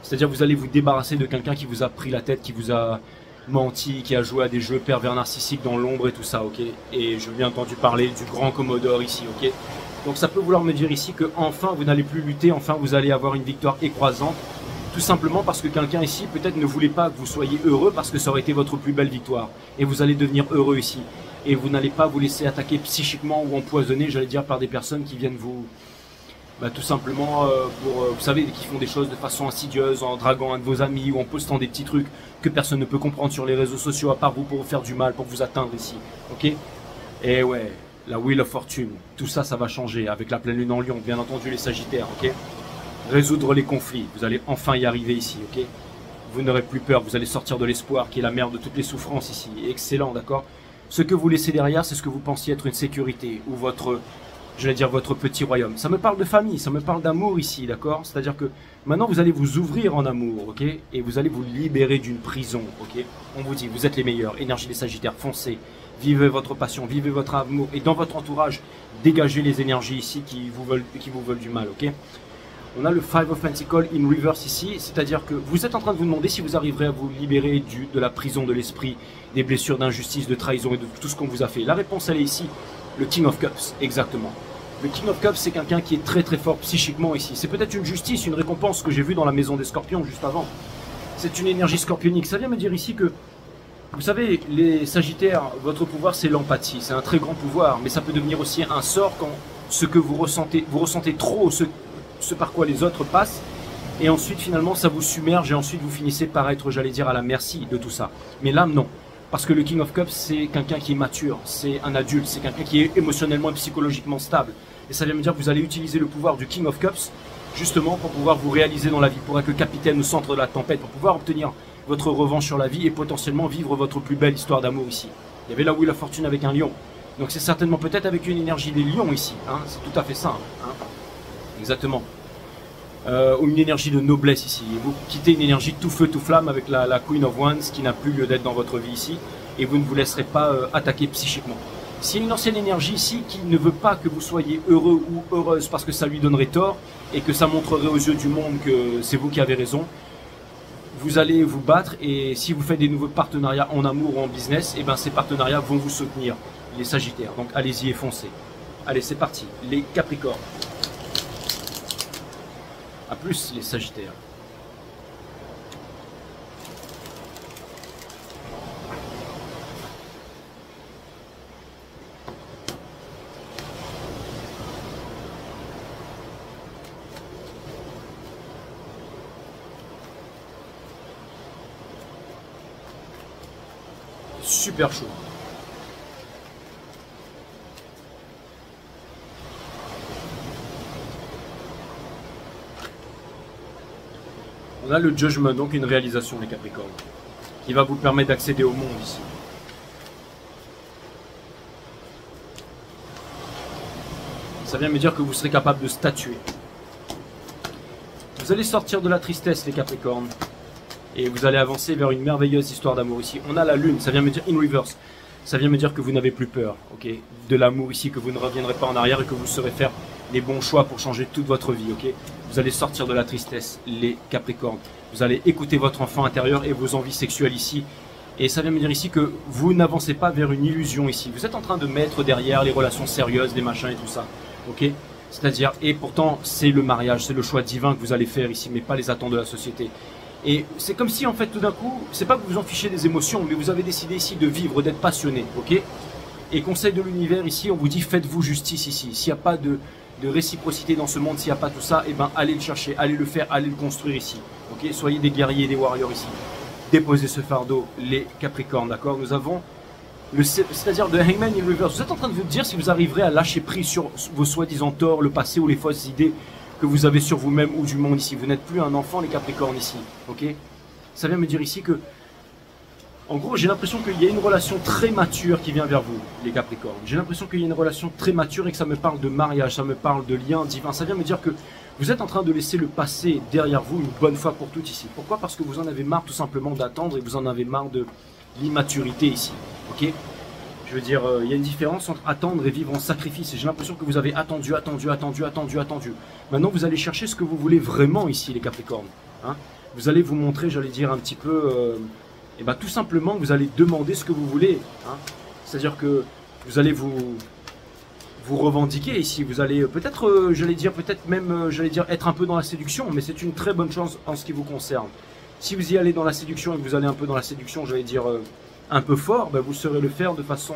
C'est-à-dire vous allez vous débarrasser de quelqu'un qui vous a pris la tête, qui vous a menti, qui a joué à des jeux pervers narcissiques dans l'ombre et tout ça, ok. Et je viens entendu parler du grand Commodore ici, ok. Donc ça peut vouloir me dire ici que enfin vous n'allez plus lutter, enfin vous allez avoir une victoire écrasante. Tout simplement parce que quelqu'un ici peut-être ne voulait pas que vous soyez heureux parce que ça aurait été votre plus belle victoire. Et vous allez devenir heureux ici. Et vous n'allez pas vous laisser attaquer psychiquement ou empoisonner, j'allais dire, par des personnes qui viennent vous... tout simplement vous savez, qui font des choses de façon insidieuse, en draguant un de vos amis ou en postant des petits trucs que personne ne peut comprendre sur les réseaux sociaux à part vous pour vous faire du mal, pour vous atteindre ici. Ok. Et ouais, la Wheel of Fortune, tout ça, ça va changer avec la pleine lune en Lion, bien entendu les Sagittaires, ok. Résoudre les conflits, vous allez enfin y arriver ici, ok. Vous n'aurez plus peur, vous allez sortir de l'espoir qui est la mère de toutes les souffrances ici. Excellent, d'accord. Ce que vous laissez derrière, c'est ce que vous pensiez être une sécurité ou votre... je vais dire votre petit royaume. Ça me parle de famille, ça me parle d'amour ici, d'accord. C'est-à-dire que maintenant vous allez vous ouvrir en amour, ok. Et vous allez vous libérer d'une prison, ok. On vous dit, vous êtes les meilleurs, énergie des Sagittaires, foncez. Vivez votre passion, vivez votre amour. Et dans votre entourage, dégagez les énergies ici qui vous veulent du mal, ok. On a le Five of Pentacles in reverse ici, c'est-à-dire que vous êtes en train de vous demander si vous arriverez à vous libérer de la prison de l'esprit, des blessures d'injustice, de trahison et de tout ce qu'on vous a fait. La réponse, elle est ici, le King of Cups, exactement. Le King of Cups, c'est quelqu'un qui est très très fort psychiquement ici. C'est peut-être une justice, une récompense que j'ai vue dans la maison des Scorpions juste avant. C'est une énergie scorpionique. Ça vient me dire ici que, vous savez, les Sagittaires, votre pouvoir c'est l'empathie. C'est un très grand pouvoir, mais ça peut devenir aussi un sort quand ce que vous ressentez trop ce par quoi les autres passent. Et ensuite finalement ça vous submerge et ensuite vous finissez par être, j'allais dire, à la merci de tout ça. Mais là non. Parce que le King of Cups, c'est quelqu'un qui est mature, c'est un adulte, c'est quelqu'un qui est émotionnellement et psychologiquement stable. Et ça vient me dire que vous allez utiliser le pouvoir du King of Cups, justement pour pouvoir vous réaliser dans la vie, pour être le capitaine au centre de la tempête, pour pouvoir obtenir votre revanche sur la vie et potentiellement vivre votre plus belle histoire d'amour ici. Il y avait la Wheel of Fortune avec un lion. Donc c'est certainement peut-être avec une énergie des lions ici, hein, c'est tout à fait ça. Hein. Exactement. Ou une énergie de noblesse ici. Et vous quittez une énergie tout feu, tout flamme avec la Queen of Wands qui n'a plus lieu d'être dans votre vie ici. Et vous ne vous laisserez pas attaquer psychiquement. S'il y a une ancienne énergie ici qui ne veut pas que vous soyez heureux ou heureuse parce que ça lui donnerait tort et que ça montrerait aux yeux du monde que c'est vous qui avez raison, vous allez vous battre et si vous faites des nouveaux partenariats en amour ou en business, et ben ces partenariats vont vous soutenir, les Sagittaires. Donc allez-y et foncez. Allez, c'est parti. Les Capricornes. A plus les Sagittaires. Super chaud. On a le Judgment, donc une réalisation, les Capricornes, qui va vous permettre d'accéder au monde ici. Ça vient me dire que vous serez capable de statuer. Vous allez sortir de la tristesse, les Capricornes, et vous allez avancer vers une merveilleuse histoire d'amour ici. On a la Lune, ça vient me dire in reverse. Ça vient me dire que vous n'avez plus peur, ok, de l'amour ici, que vous ne reviendrez pas en arrière et que vous saurez faire les bons choix pour changer toute votre vie, ok. Vous allez sortir de la tristesse, les Capricornes. Vous allez écouter votre enfant intérieur et vos envies sexuelles ici. Et ça vient me dire ici que vous n'avancez pas vers une illusion ici. Vous êtes en train de mettre derrière les relations sérieuses, les machins et tout ça, ok. C'est-à-dire, et pourtant, c'est le mariage, c'est le choix divin que vous allez faire ici, mais pas les attentes de la société. Et c'est comme si, en fait, tout d'un coup, c'est pas que vous vous en fichez des émotions, mais vous avez décidé ici de vivre, d'être passionné, ok. Et conseil de l'univers ici, on vous dit, faites-vous justice ici. S'il n'y a pas de réciprocité dans ce monde, s'il n'y a pas tout ça, et ben allez le chercher, allez le faire, allez le construire ici. Ok, soyez des guerriers, des warriors ici. Déposez ce fardeau, les Capricornes, d'accord. Nous avons c'est-à-dire de Hangman in Reverse. Vous êtes en train de vous dire si vous arriverez à lâcher prise sur vos soi-disant torts, le passé ou les fausses idées que vous avez sur vous-même ou du monde ici. Vous n'êtes plus un enfant, les Capricornes ici. Ok, ça vient me dire ici que, en gros, j'ai l'impression qu'il y a une relation très mature qui vient vers vous, les Capricornes. J'ai l'impression qu'il y a une relation très mature et que ça me parle de mariage, ça me parle de lien divin. Ça vient me dire que vous êtes en train de laisser le passé derrière vous une bonne fois pour toutes ici. Pourquoi? Parce que vous en avez marre tout simplement d'attendre et vous en avez marre de l'immaturité ici. Ok? Je veux dire, il y a une différence entre attendre et vivre en sacrifice. Et j'ai l'impression que vous avez attendu. Maintenant, vous allez chercher ce que vous voulez vraiment ici, les Capricornes. Hein? vous allez vous montrer, j'allais dire un petit peu, et ben tout simplement vous allez demander ce que vous voulez. Hein. C'est-à-dire que vous allez vous revendiquer ici. Vous allez peut-être, j'allais dire peut-être même, j'allais dire être un peu dans la séduction, mais c'est une très bonne chance en ce qui vous concerne. Si vous y allez dans la séduction et que vous allez un peu dans la séduction, j'allais dire un peu fort, ben vous saurez le faire de façon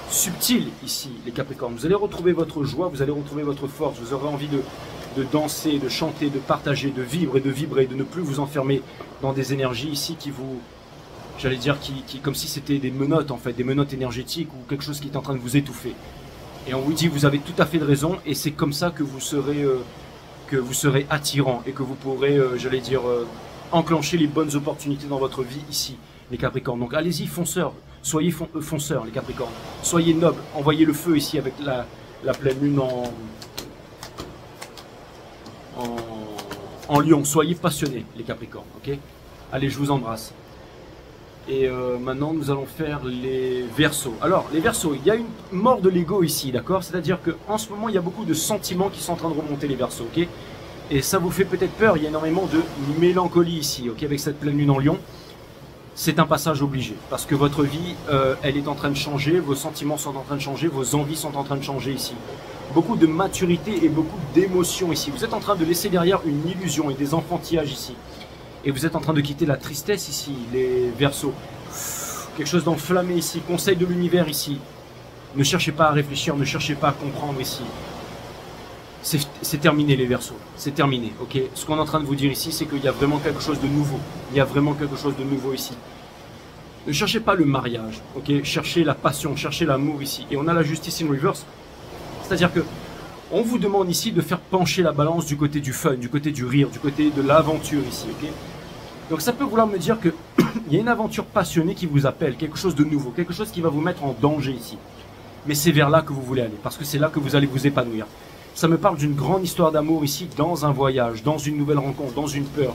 subtile ici, les Capricornes. Vous allez retrouver votre joie, vous allez retrouver votre force, vous aurez envie de danser, de chanter, de partager, de vivre et de vibrer, de ne plus vous enfermer dans des énergies ici qui vous, j'allais dire, qui comme si c'était des menottes en fait, des menottes énergétiques ou quelque chose qui est en train de vous étouffer. Et on vous dit, vous avez tout à fait de raison, et c'est comme ça que vous serez attirant et que vous pourrez, j'allais dire, enclencher les bonnes opportunités dans votre vie ici, les Capricornes. Donc allez-y, fonceurs, soyez fonceurs, les Capricornes. Soyez nobles, envoyez le feu ici avec la pleine lune en lion. Soyez passionnés, les Capricornes, ok? Allez, je vous embrasse. Et maintenant, nous allons faire les Verseaux. Alors, les Verseaux, il y a une mort de l'ego ici, d'accord? C'est-à-dire qu'en ce moment, il y a beaucoup de sentiments qui sont en train de remonter, les Verseaux, ok? Et ça vous fait peut-être peur, il y a énormément de mélancolie ici, ok? Avec cette pleine lune en lion, c'est un passage obligé. Parce que votre vie, elle est en train de changer, vos sentiments sont en train de changer, vos envies sont en train de changer ici. Beaucoup de maturité et beaucoup d'émotion ici. Vous êtes en train de laisser derrière une illusion et des enfantillages ici. Et vous êtes en train de quitter la tristesse ici, les Verseaux. Quelque chose d'enflammé ici, conseil de l'univers ici. Ne cherchez pas à réfléchir, ne cherchez pas à comprendre ici. C'est terminé les Verseaux, c'est terminé, ok? Ce qu'on est en train de vous dire ici, c'est qu'il y a vraiment quelque chose de nouveau. Il y a vraiment quelque chose de nouveau ici. Ne cherchez pas le mariage, ok? Cherchez la passion, cherchez l'amour ici. Et on a la justice in reverse. C'est-à-dire que on vous demande ici de faire pencher la balance du côté du fun, du côté du rire, du côté de l'aventure ici, ok? Donc ça peut vouloir me dire qu'il y a une aventure passionnée qui vous appelle, quelque chose de nouveau, quelque chose qui va vous mettre en danger ici. Mais c'est vers là que vous voulez aller, parce que c'est là que vous allez vous épanouir. Ça me parle d'une grande histoire d'amour ici, dans un voyage, dans une nouvelle rencontre, dans une peur.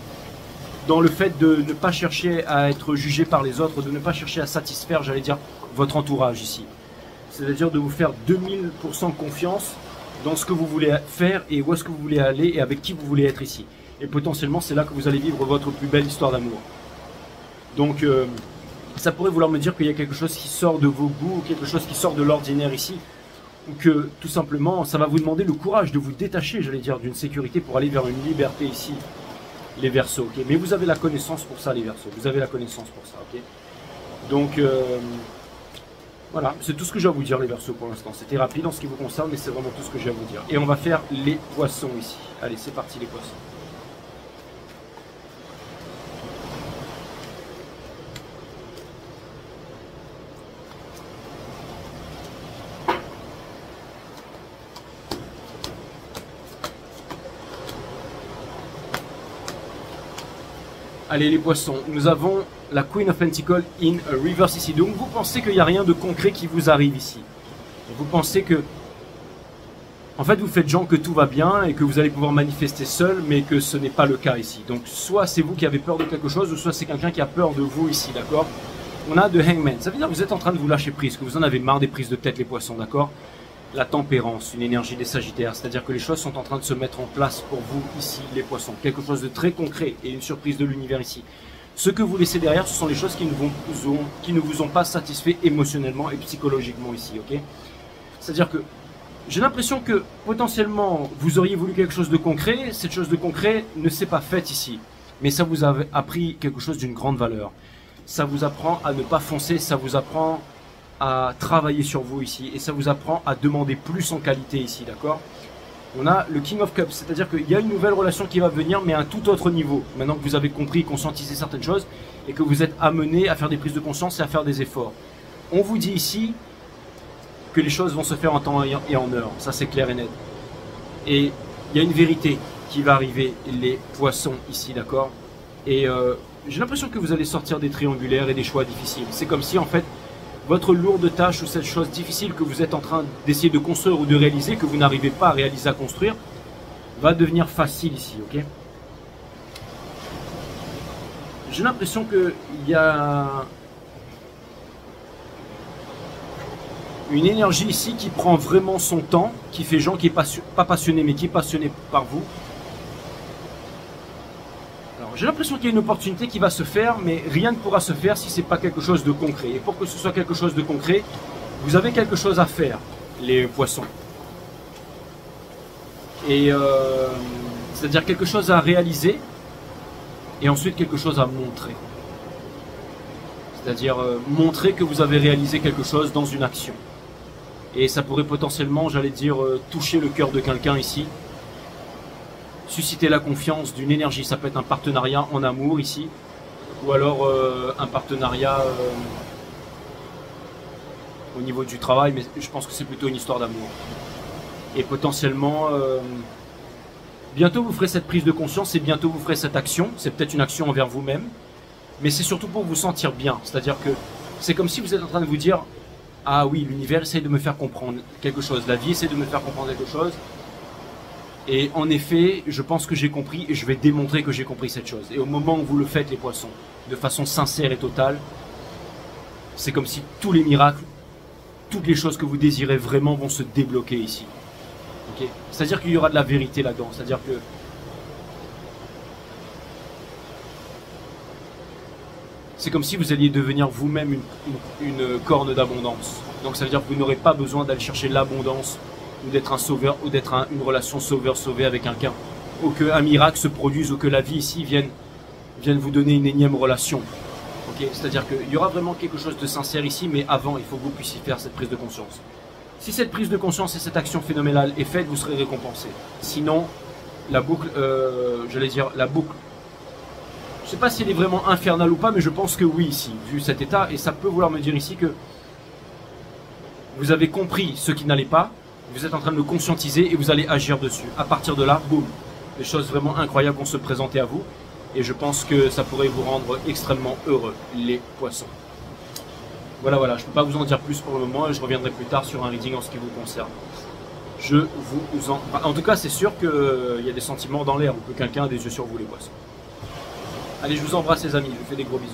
Dans le fait de ne pas chercher à être jugé par les autres, de ne pas chercher à satisfaire, j'allais dire, votre entourage ici. C'est-à-dire de vous faire 2000% confiance dans ce que vous voulez faire et où est-ce que vous voulez aller et avec qui vous voulez être ici. Et potentiellement, c'est là que vous allez vivre votre plus belle histoire d'amour. Donc, ça pourrait vouloir me dire qu'il y a quelque chose qui sort de vos goûts, quelque chose qui sort de l'ordinaire ici. Ou que, tout simplement, ça va vous demander le courage de vous détacher, j'allais dire, d'une sécurité pour aller vers une liberté ici, les Verseaux. Okay, mais vous avez la connaissance pour ça, les Verseaux. Vous avez la connaissance pour ça, ok? Donc, voilà, c'est tout ce que j'ai à vous dire, les Verseaux, pour l'instant. C'était rapide en ce qui vous concerne, mais c'est vraiment tout ce que j'ai à vous dire. Et on va faire les Poissons ici. Allez, c'est parti, les Poissons. Allez les Poissons, nous avons la Queen of Pentacles in reverse ici. Donc vous pensez qu'il n'y a rien de concret qui vous arrive ici. Vous pensez que, en fait vous faites genre que tout va bien et que vous allez pouvoir manifester seul, mais que ce n'est pas le cas ici. Donc soit c'est vous qui avez peur de quelque chose, ou soit c'est quelqu'un qui a peur de vous ici, d'accord? On a de Hangman, ça veut dire que vous êtes en train de vous lâcher prise, que vous en avez marre des prises de tête les Poissons, d'accord? La tempérance, une énergie des Sagittaires, c'est-à-dire que les choses sont en train de se mettre en place pour vous ici, les Poissons. Quelque chose de très concret et une surprise de l'univers ici. Ce que vous laissez derrière, ce sont les choses qui ne vous ont pas satisfait émotionnellement et psychologiquement ici, ok? C'est-à-dire que j'ai l'impression que potentiellement vous auriez voulu quelque chose de concret, cette chose de concret ne s'est pas faite ici. Mais ça vous a appris quelque chose d'une grande valeur. Ça vous apprend à ne pas foncer, ça vous apprend à travailler sur vous ici et ça vous apprend à demander plus en qualité ici, d'accord? On a le King of Cups, c'est-à-dire qu'il y a une nouvelle relation qui va venir mais à un tout autre niveau. Maintenant que vous avez compris, conscientisé certaines choses et que vous êtes amené à faire des prises de conscience et à faire des efforts. On vous dit ici que les choses vont se faire en temps et en heure, ça c'est clair et net. Et il y a une vérité qui va arriver, les Poissons ici, d'accord? Et j'ai l'impression que vous allez sortir des triangulaires et des choix difficiles. C'est comme si en fait votre lourde tâche ou cette chose difficile que vous êtes en train d'essayer de construire ou de réaliser, que vous n'arrivez pas à réaliser, à construire, va devenir facile ici, ok? J'ai l'impression qu'il y a une énergie ici qui prend vraiment son temps, qui fait genre qui est pas passionné mais qui est passionné par vous. Alors J'ai l'impression qu'il y a une opportunité qui va se faire, mais rien ne pourra se faire si c'est pas quelque chose de concret. Et pour que ce soit quelque chose de concret, vous avez quelque chose à faire, les poissons. Et c'est-à-dire quelque chose à réaliser, et ensuite quelque chose à montrer. C'est-à-dire montrer que vous avez réalisé quelque chose dans une action. Et ça pourrait potentiellement, j'allais dire, toucher le cœur de quelqu'un ici. Susciter la confiance d'une énergie. Ça peut être un partenariat en amour ici. Ou alors un partenariat au niveau du travail. Mais je pense que c'est plutôt une histoire d'amour. Et potentiellement, bientôt vous ferez cette prise de conscience et bientôt vous ferez cette action. C'est peut-être une action envers vous-même. Mais c'est surtout pour vous sentir bien. C'est-à-dire que c'est comme si vous êtes en train de vous dire « Ah oui, l'univers essaie de me faire comprendre quelque chose. La vie essaie de me faire comprendre quelque chose. » Et en effet, je pense que j'ai compris et je vais démontrer que j'ai compris cette chose. Et au moment où vous le faites, les poissons, de façon sincère et totale, c'est comme si tous les miracles, toutes les choses que vous désirez vraiment vont se débloquer ici. Okay. C'est-à-dire qu'il y aura de la vérité là-dedans. C'est-à-dire que c'est comme si vous alliez devenir vous-même une corne d'abondance. Donc ça veut dire que vous n'aurez pas besoin d'aller chercher l'abondance ou d'être un sauveur, ou d'être une relation sauveur-sauvé avec quelqu'un. Ou qu'un miracle se produise, ou que la vie ici vienne vous donner une énième relation. Okay. C'est-à-dire qu'il y aura vraiment quelque chose de sincère ici, mais avant, il faut que vous puissiez faire cette prise de conscience. Si cette prise de conscience et cette action phénoménale est faite, vous serez récompensé. Sinon, la boucle, j'allais dire, la boucle, je ne sais pas si elle est vraiment infernale ou pas, mais je pense que oui ici, vu cet état, et ça peut vouloir me dire ici que vous avez compris ce qui n'allait pas, vous êtes en train de le conscientiser et vous allez agir dessus. À partir de là, boum, des choses vraiment incroyables vont se présenter à vous. Et je pense que ça pourrait vous rendre extrêmement heureux, les poissons. Voilà, je ne peux pas vous en dire plus pour le moment et je reviendrai plus tard sur un reading en ce qui vous concerne. En tout cas, c'est sûr qu'il y a des sentiments dans l'air ou que quelqu'un a des yeux sur vous, les poissons. Allez, je vous embrasse les amis, je vous fais des gros bisous.